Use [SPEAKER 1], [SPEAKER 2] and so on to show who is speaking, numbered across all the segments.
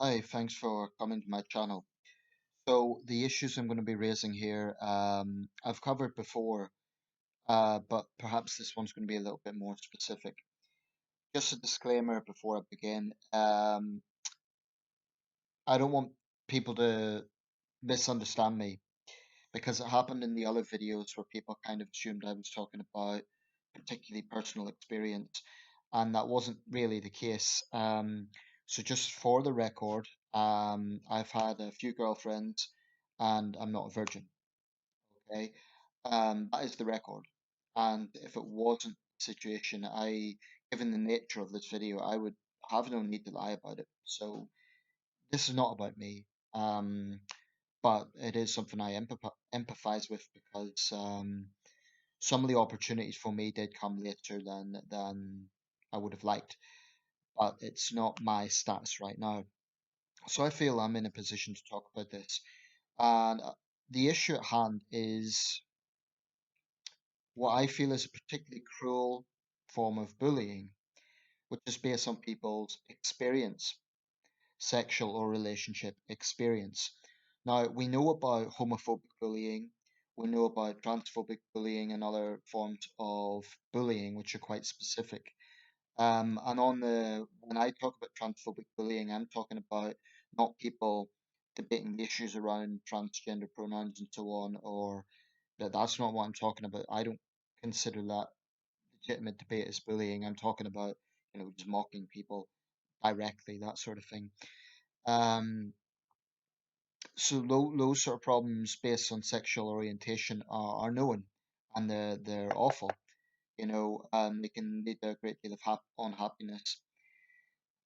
[SPEAKER 1] Hi, thanks for coming to my channel. So the issues I'm going to be raising here, I've covered before, but perhaps this one's going to be a little bit more specific. Just a disclaimer before I begin. I don't want people to misunderstand me because it happened in the other videos where people kind of assumed I was talking about particularly personal experience, and that wasn't really the case. So just for the record, I've had a few girlfriends, and I'm not a virgin. Okay, that is the record. And if it wasn't the situation, given the nature of this video, I would have no need to lie about it. So this is not about me. Um, but it is something I empathize with because some of the opportunities for me did come later than I would have liked, but it's not my status right now. So I feel I'm in a position to talk about this. And the issue at hand is what I feel is a particularly cruel form of bullying, which is based on people's experience, sexual or relationship experience. Now, we know about homophobic bullying, we know about transphobic bullying and other forms of bullying, which are quite specific. And when I talk about transphobic bullying, I'm talking about not people debating the issues around transgender pronouns and so on, or that's not what I'm talking about. I don't consider that legitimate debate as bullying. I'm talking about, just mocking people directly, that sort of thing. Um, so those sort of problems based on sexual orientation are known, and they're awful. They can lead to a great deal of unhappiness.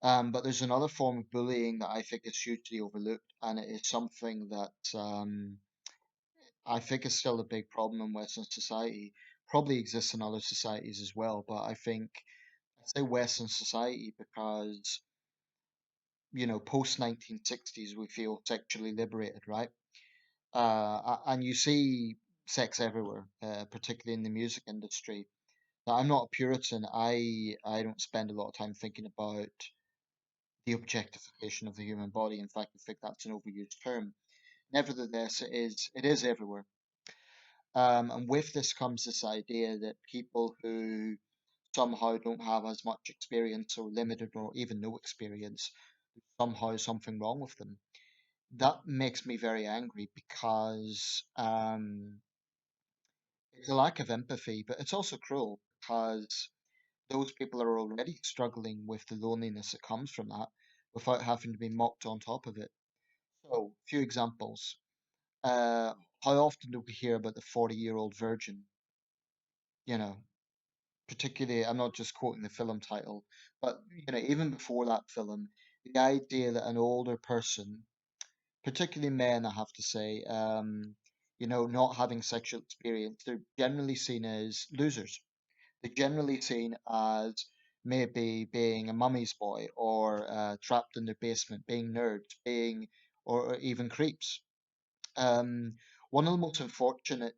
[SPEAKER 1] But there's another form of bullying that I think is hugely overlooked, and it is something that I think is still a big problem in Western society. Probably exists in other societies as well, but I say Western society because, post 1960s, we feel sexually liberated, right? And you see sex everywhere, particularly in the music industry. Now, I'm not a Puritan. I don't spend a lot of time thinking about the objectification of the human body. In fact, I think that's an overused term. Nevertheless, it is everywhere. And with this comes this idea that people who somehow don't have as much experience or limited or even no experience, somehow something wrong with them. That makes me very angry because it's a lack of empathy, but it's also cruel because those people are already struggling with the loneliness that comes from that without having to be mocked on top of it. So, a few examples. Uh, how often do we hear about the 40-year-old virgin? You know, particularly, I'm not just quoting the film title, but even before that film, the idea that an older person, particularly men, I have to say, not having sexual experience, they're generally seen as losers. They're generally seen as maybe being a mummy's boy or trapped in their basement, being nerds, being or even creeps. Um, One of the most unfortunate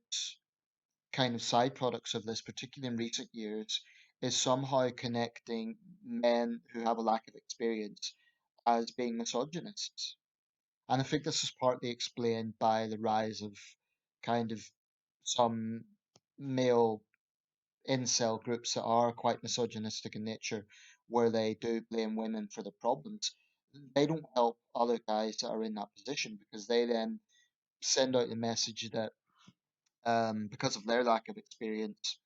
[SPEAKER 1] kind of side products of this, particularly in recent years, is somehow connecting men who have a lack of experience as being misogynists. And I think this is partly explained by the rise of kind of some male incel groups that are quite misogynistic in nature, where they do blame women for the problems. They don't help other guys that are in that position because they then send out the message that because of their lack of experience,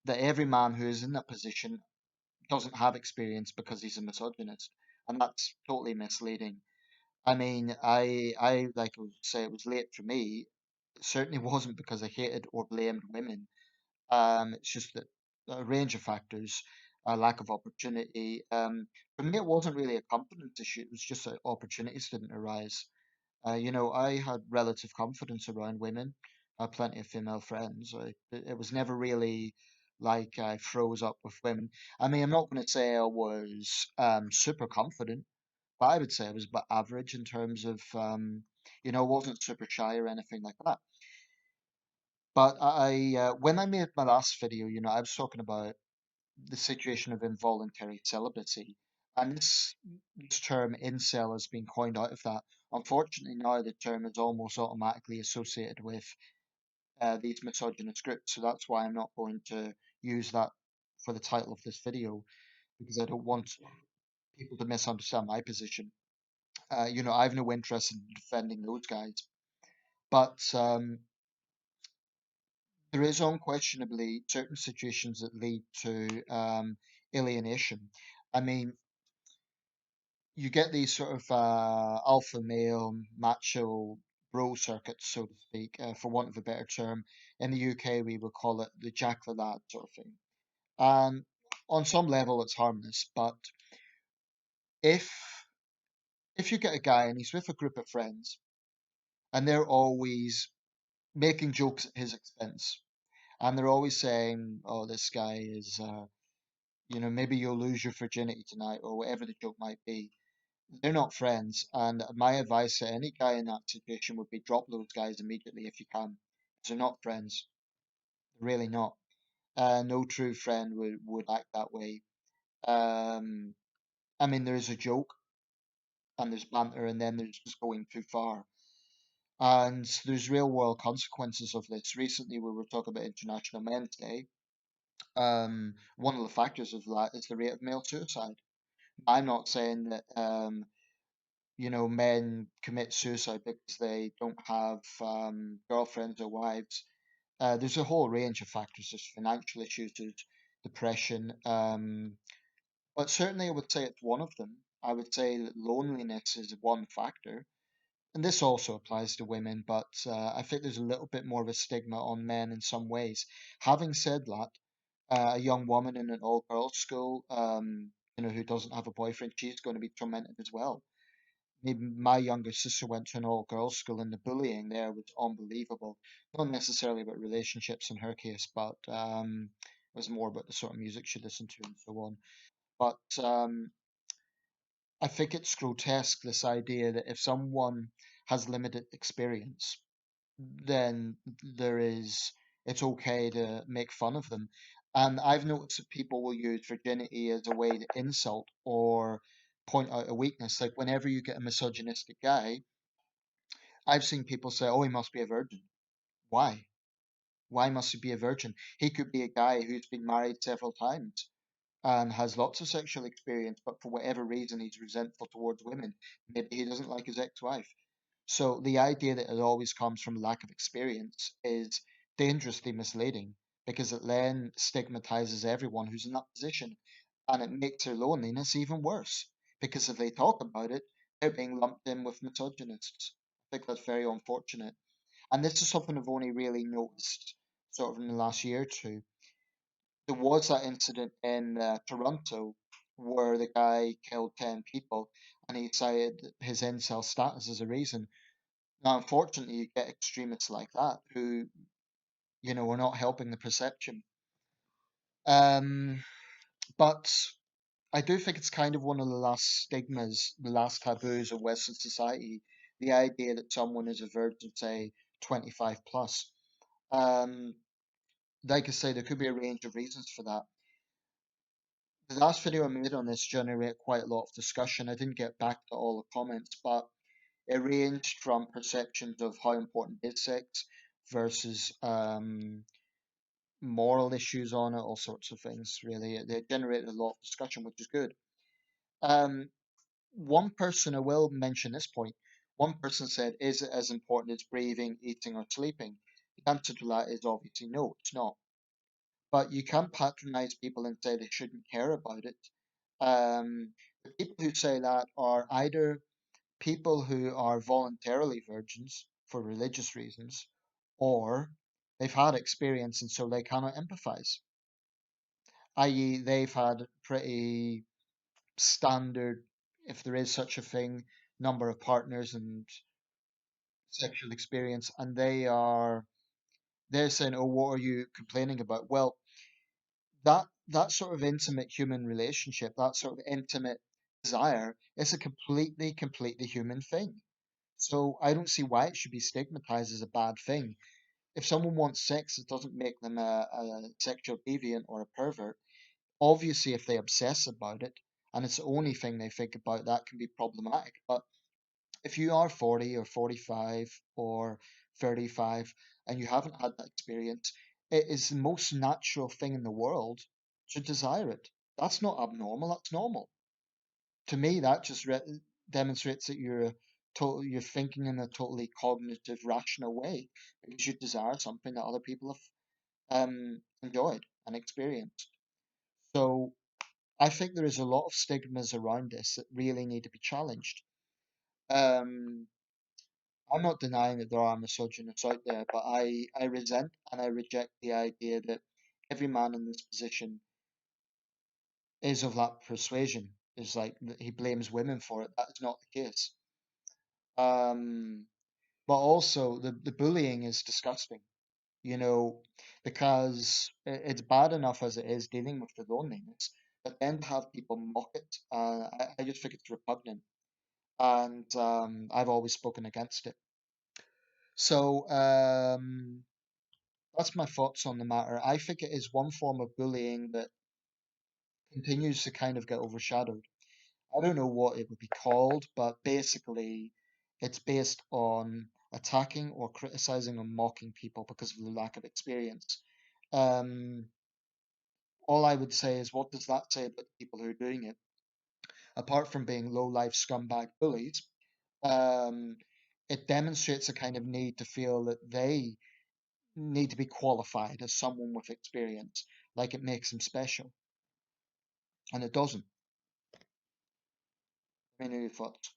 [SPEAKER 1] that every man who is in that position doesn't have experience because he's a misogynist, and that's totally misleading. I mean, I like I would say it was late for me. It certainly wasn't because I hated or blamed women. It's just that a range of factors, a lack of opportunity. For me, it wasn't really a confidence issue. It was just that opportunities didn't arise. I had relative confidence around women. I had plenty of female friends. It was never really like I froze up with women. I mean, I'm not going to say I was super confident, but I would say I was about average in terms of, wasn't super shy or anything like that. But when I made my last video, I was talking about the situation of involuntary celibacy. And this term incel has been coined out of that. Unfortunately, now the term is almost automatically associated with these misogynist groups. So that's why I'm not going to use that for the title of this video because I don't want people to misunderstand my position. I have no interest in defending those guys, but there is unquestionably certain situations that lead to alienation. I mean, you get these sort of alpha male, macho bro circuits, so to speak, for want of a better term. In the UK, we would call it the Jack the Lad sort of thing. And on some level, it's harmless, but if if you get a guy and he's with a group of friends and they're always making jokes at his expense, and they're always saying, "Oh, this guy is, maybe you'll lose your virginity tonight," or whatever the joke might be. They're not friends, and my advice to any guy in that situation would be drop those guys immediately if you can. They're not friends. They're really not. No true friend would act that way. Um, I mean, there is a joke and there's banter, and then there's just going too far. And there's real world consequences of this. Recently, we were talking about International Men's Day. One of the factors of that is the rate of male suicide. I'm not saying that men commit suicide because they don't have girlfriends or wives. There's a whole range of factors. There's financial issues, there's depression, but certainly I would say it's one of them. I would say that loneliness is one factor, and this also applies to women, but I think there's a little bit more of a stigma on men in some ways. Having said that, a young woman in an all-girls school, who doesn't have a boyfriend, she's going to be tormented as well. My younger sister went to an all-girls school, and the bullying there was unbelievable. Not necessarily about relationships in her case, but it was more about the sort of music she listened to and so on. But I think it's grotesque, this idea that if someone has limited experience, then it's okay to make fun of them. And I've noticed that people will use virginity as a way to insult or point out a weakness. Like whenever you get a misogynistic guy, I've seen people say, "Oh, he must be a virgin." Why? Why must he be a virgin? He could be a guy who's been married several times and has lots of sexual experience, but for whatever reason he's resentful towards women. Maybe he doesn't like his ex-wife. So the idea that it always comes from lack of experience is dangerously misleading because it then stigmatizes everyone who's in that position, and it makes their loneliness even worse because if they talk about it, they're being lumped in with misogynists. I think that's very unfortunate. And this is something I've only really noticed sort of in the last year or two. There was that incident in Toronto where the guy killed 10 people and he cited his incel status as a reason. Now, unfortunately, you get extremists like that who, are not helping the perception. Um, but I do think it's kind of one of the last stigmas, the last taboos of Western society, the idea that someone is a virgin, say, 25 plus. Um, like I say, there could be a range of reasons for that. The last video I made on this generated quite a lot of discussion. I didn't get back to all the comments, but it ranged from perceptions of how important is sex versus moral issues on it, all sorts of things, really. They generated a lot of discussion, which is good. Um, one person, I will mention this point, one person said, is it as important as breathing, eating, or sleeping? The answer to that is obviously no, it's not. But you can't patronize people and say they shouldn't care about it. The people who say that are either people who are voluntarily virgins for religious reasons, or they've had experience and so they cannot empathize, i.e., they've had pretty standard, if there is such a thing, number of partners and sexual experience, and they're saying, "Oh, what are you complaining about?" Well, that sort of intimate human relationship, that sort of intimate desire, is a completely human thing. So I don't see why it should be stigmatized as a bad thing. If someone wants sex, it doesn't make them a sexual deviant or a pervert. Obviously, if they obsess about it and it's the only thing they think about, that can be problematic. But if you are 40 or 45 or 35 and you haven't had that experience, it is the most natural thing in the world to desire it. That's not abnormal, that's normal. To me, that just demonstrates that you're thinking in a totally cognitive, rational way because you desire something that other people have enjoyed and experienced. So I think there is a lot of stigmas around this that really need to be challenged. Um, I'm not denying that there are misogynists out there, but I resent and I reject the idea that every man in this position is of that persuasion. Is like he blames women for it. That is not the case. Um, but also the bullying is disgusting, you know, because it's bad enough as it is dealing with the loneliness, but then to have people mock it, I just think it's repugnant, and I've always spoken against it. So that's my thoughts on the matter. I think it is one form of bullying that continues to kind of get overshadowed. I don't know what it would be called, but basically, it's based on attacking or criticizing or mocking people because of the lack of experience. Um, all I would say is, what does that say about the people who are doing it? Apart from being low-life scumbag bullies, um, it demonstrates a kind of need to feel that they need to be qualified as someone with experience, like it makes them special, and it doesn't. Any of your thoughts?